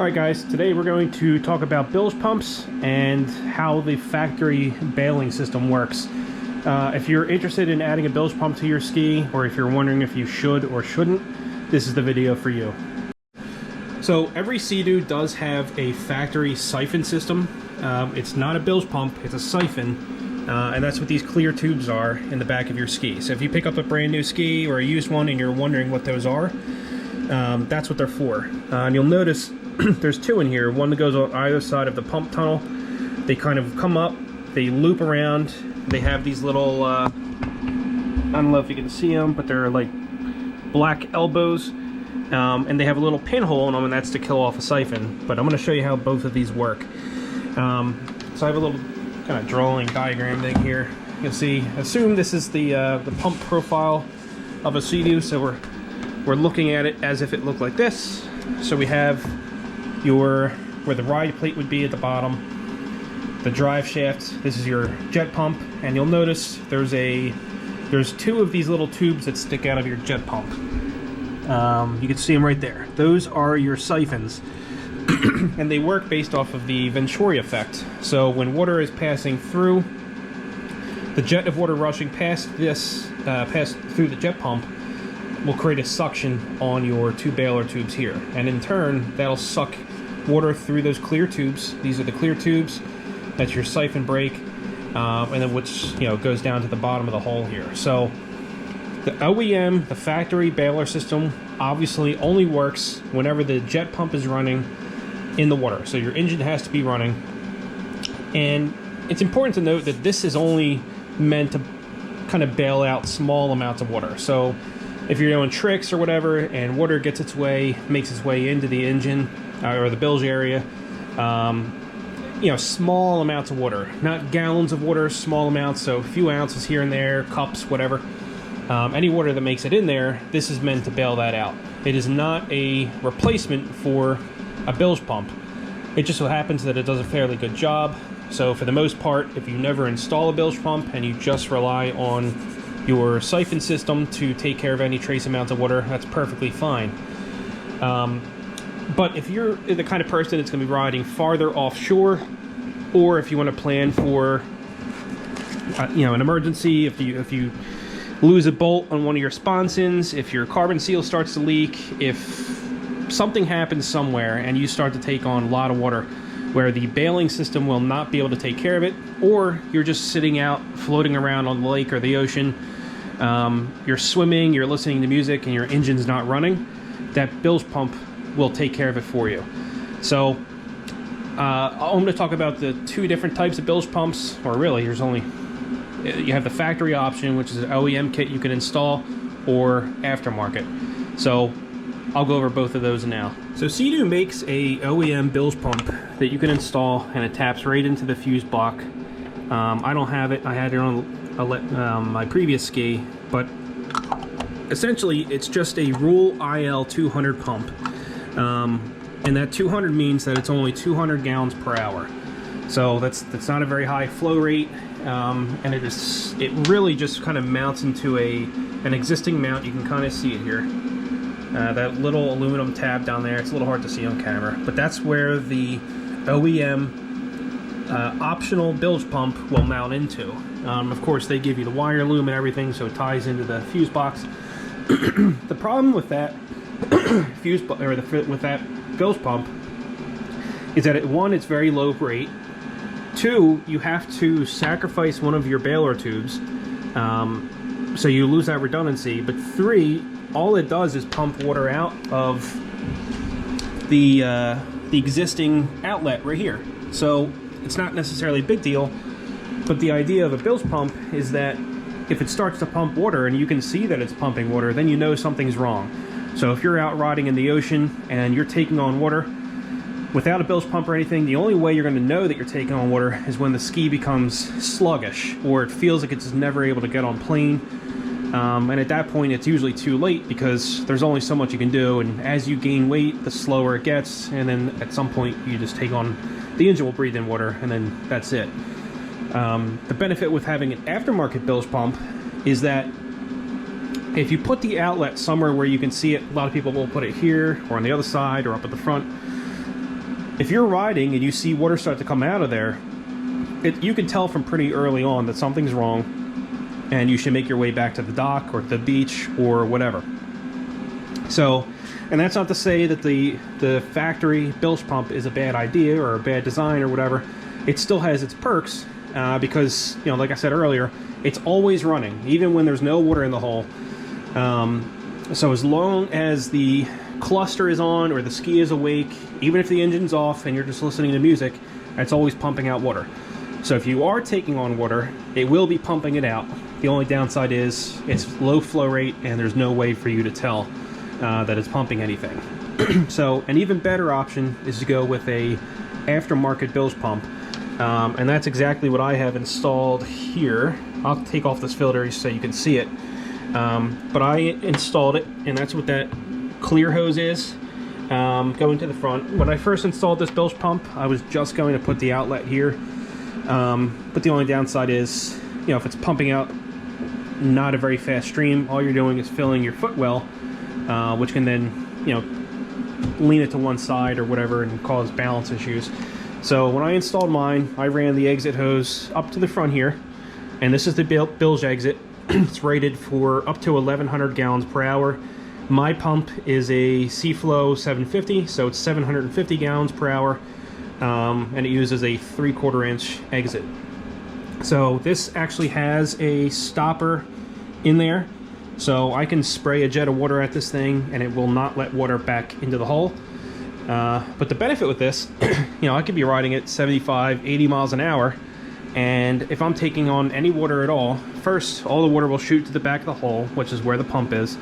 Alright guys, today we're going to talk about bilge pumps and how the factory bailing system works. If you're interested in adding a bilge pump to your ski, or if you're wondering if you should or shouldn't, this is the video for you. So every SeaDoo does have a factory siphon system. It's not a bilge pump, it's a siphon, and that's what these clear tubes are in the back of your ski. So if you pick up a brand new ski or a used one and you're wondering what those are, that's what they're for. And you'll notice there's two in here, one that goes on either side of the pump tunnel. They kind of come up, they loop around, they have these little, I don't know if you can see them, but they're like black elbows, and they have a little pinhole in them, and that's to kill off a siphon. But I'm going to show you how both of these work. So I have a little kind of drawing diagram thing here. You'll see, assume this is the pump profile of a SeaDoo, so we're looking at it as if it looked like this. So we have where the ride plate would be at the bottom, the drive shaft. This is your jet pump, and you'll notice there's two of these little tubes that stick out of your jet pump. You can see them right there. Those are your siphons, and they work based off of the Venturi effect. So when water is passing through, the jet of water rushing past through the jet pump will create a suction on your two bailer tubes here, and in turn that'll suck water through those clear tubes. These are the clear tubes. That's your siphon break, and then which goes down to the bottom of the hole here. So the OEM, the factory bailer system, obviously only works whenever the jet pump is running in the water. So your engine has to be running, and it's important to note that this is only meant to kind of bail out small amounts of water. So if you're doing tricks or whatever and water makes its way into the engine or the bilge area, small amounts of water, not gallons of water, small amounts, so a few ounces here and there, cups, whatever. Any water that makes it in there, this is meant to bail that out. It is not a replacement for a bilge pump. It just so happens that it does a fairly good job. So for the most part, if you never install a bilge pump and you just rely on your siphon system to take care of any trace amounts of water, that's perfectly fine. But if you're the kind of person that's going to be riding farther offshore, or if you want to plan for an emergency, if you lose a bolt on one of your sponsons, if your carbon seal starts to leak, if something happens somewhere and you start to take on a lot of water where the bailing system will not be able to take care of it, or you're just sitting out floating around on the lake or the ocean, you're swimming, you're listening to music, and your engine's not running, that bilge pump will take care of it for you. So I'm going to talk about the two different types of bilge pumps, or really you have the factory option, which is an OEM kit you can install, or aftermarket. So I'll go over both of those now. So SeaDoo makes a OEM bilge pump that you can install, and it taps right into the fuse block. I don't have it. I had it on my previous ski, but essentially it's just a Rule IL200 pump, and that 200 means that it's only 200 gallons per hour. So that's not a very high flow rate, and it really just kind of mounts into an existing mount. You can kind of see it here. That little aluminum tab down there, it's a little hard to see on camera, but that's where the OEM optional bilge pump will mount into. Of course, they give you the wire loom and everything, so it ties into the fuse box. The problem with that with that bilge pump is that one, it's very low rate. Two, you have to sacrifice one of your bailer tubes, so you lose that redundancy. But three, all it does is pump water out of the existing outlet right here. So it's not necessarily a big deal, but the idea of a bilge pump is that if it starts to pump water and you can see that it's pumping water, then you know something's wrong. So if you're out riding in the ocean and you're taking on water without a bilge pump or anything, the only way you're going to know that you're taking on water is when the ski becomes sluggish, or it feels like it's never able to get on plane. And at that point it's usually too late, because there's only so much you can do, and as you gain weight the slower it gets, and then at some point you just take on, the engine will breathe in water, and then that's it. The benefit with having an aftermarket bilge pump is that if you put the outlet somewhere where you can see it, a lot of people will put it here or on the other side or up at the front, if you're riding and you see water start to come out of there, you can tell from pretty early on that something's wrong, and you should make your way back to the dock or the beach or whatever. So, and that's not to say that the factory bilge pump is a bad idea or a bad design or whatever. It still has its perks because, you know, like I said earlier, it's always running, even when there's no water in the hull. So as long as the cluster is on or the ski is awake, even if the engine's off and you're just listening to music, it's always pumping out water. So if you are taking on water, it will be pumping it out. The only downside is it's low flow rate and there's no way for you to tell that it's pumping anything. So an even better option is to go with a aftermarket bilge pump, and that's exactly what I have installed here. I'll take off this filter so you can see it, but I installed it, and that's what that clear hose is going to the front. When I first installed this bilge pump, I was just going to put the outlet here, but the only downside is, you know, if it's pumping out not a very fast stream, all you're doing is filling your footwell, which can then, you know, lean it to one side or whatever and cause balance issues. So when I installed mine, I ran the exit hose up to the front here, and this is the bilge exit. It's rated for up to 1,100 gallons per hour. My pump is a SeaFlo 750, so it's 750 gallons per hour, and it uses a 3/4 inch exit. So this actually has a stopper in there, so I can spray a jet of water at this thing and it will not let water back into the hull. But the benefit with this, you know, I could be riding at 75, 80 miles an hour, and if I'm taking on any water at all, first, all the water will shoot to the back of the hull, which is where the pump is.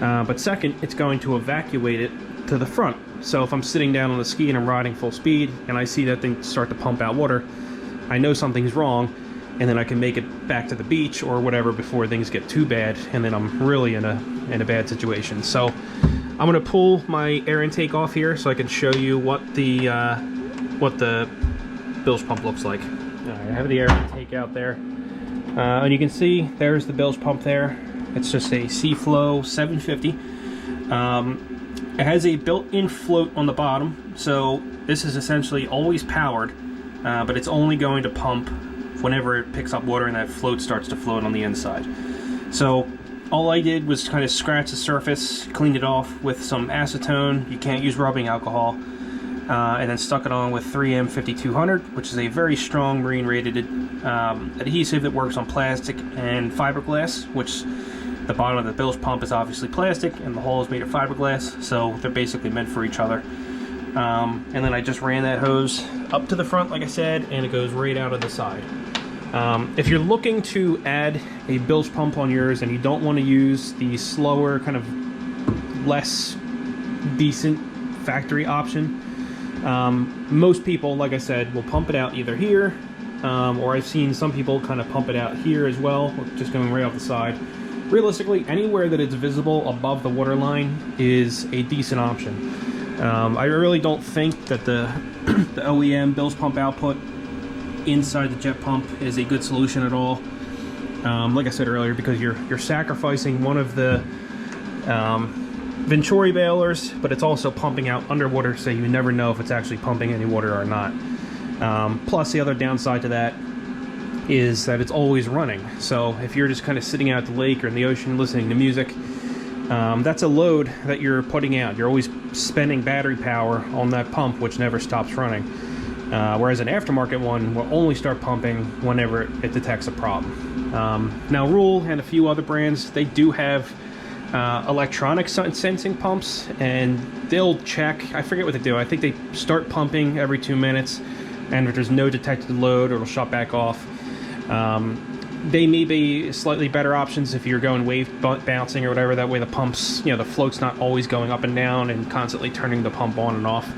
But second, it's going to evacuate it to the front. So if I'm sitting down on the ski and I'm riding full speed and I see that thing start to pump out water, I know something's wrong, and then I can make it back to the beach or whatever before things get too bad, and then I'm really in a bad situation. So I'm going to pull my air intake off here so I can show you what the bilge pump looks like. All right, I have the air intake out there, and you can see there's the bilge pump there. It's just a SeaFlo 750. It has a built-in float on the bottom, so this is essentially always powered, but it's only going to pump whenever it picks up water and that float starts to float on the inside. So all I did was kind of scratch the surface, cleaned it off with some acetone. You can't use rubbing alcohol, and then stuck it on with 3M 5200, which is a very strong marine rated adhesive that works on plastic and fiberglass, which the bottom of the bilge pump is obviously plastic and the hull is made of fiberglass, so they're basically meant for each other. And then I just ran that hose up to the front, like I said, and it goes right out of the side. If you're looking to add a bilge pump on yours and you don't want to use the slower, kind of less decent factory option, most people, like I said, will pump it out either here, or I've seen some people kind of pump it out here as well, just going right off the side. Realistically, anywhere that it's visible above the waterline is a decent option. I really don't think that the OEM bilge pump output inside the jet pump is a good solution at all. Like I said earlier, because you're sacrificing one of the Venturi bailers, but it's also pumping out underwater, so you never know if it's actually pumping any water or not. Plus, the other downside to that is that it's always running. So if you're just kind of sitting out at the lake or in the ocean listening to music, that's a load that you're putting out. You're always spending battery power on that pump, which never stops running. Whereas an aftermarket one will only start pumping whenever it detects a problem. Now Rule and a few other brands, they do have electronic sensing pumps, and they'll check, I forget what they do, I think they start pumping every 2 minutes, and if there's no detected load, it'll shut back off. They may be slightly better options if you're going wave bouncing or whatever. That way the pumps, you know, the float's not always going up and down and constantly turning the pump on and off.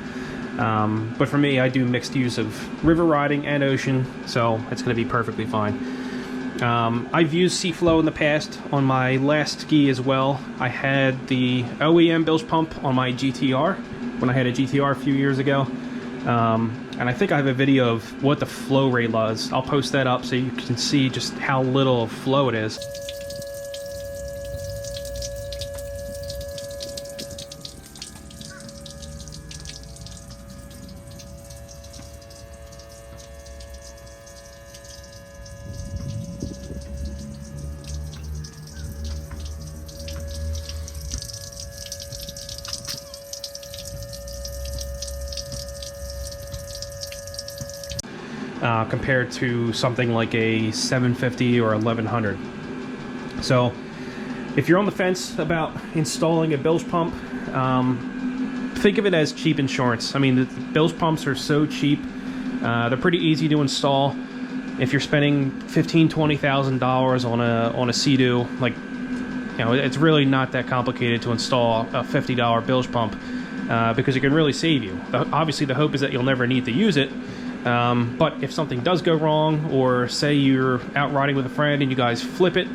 But for me, I do mixed use of river riding and ocean, so it's going to be perfectly fine. I've used SeaFlo in the past on my last ski as well. I had the OEM bilge pump on my GTR when I had a GTR a few years ago. And I think I have a video of what the flow rate was. I'll post that up so you can see just how little flow it is. compared to something like a 750 or 1100. So if you're on the fence about installing a bilge pump, think of it as cheap insurance. I mean, the bilge pumps are so cheap. They're pretty easy to install. If you're spending $15,000-$20,000 on a SeaDoo, like, you know, it's really not that complicated to install a $50 bilge pump, because it can really save you. Obviously, the hope is that you'll never need to use it. But if something does go wrong, or say you're out riding with a friend and you guys flip it,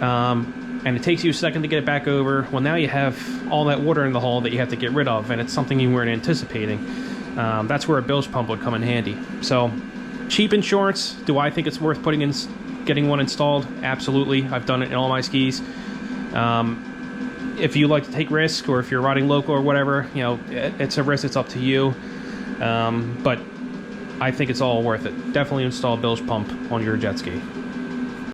and it takes you a second to get it back over, well, now you have all that water in the hull that you have to get rid of, and it's something you weren't anticipating. That's where a bilge pump would come in handy. So, cheap insurance. Do I think it's worth getting one installed? Absolutely. I've done it in all my skis. If you like to take risk, or if you're riding local or whatever, you know, it's a risk. It's up to you. But I think it's all worth it. Definitely install a bilge pump on your jet ski.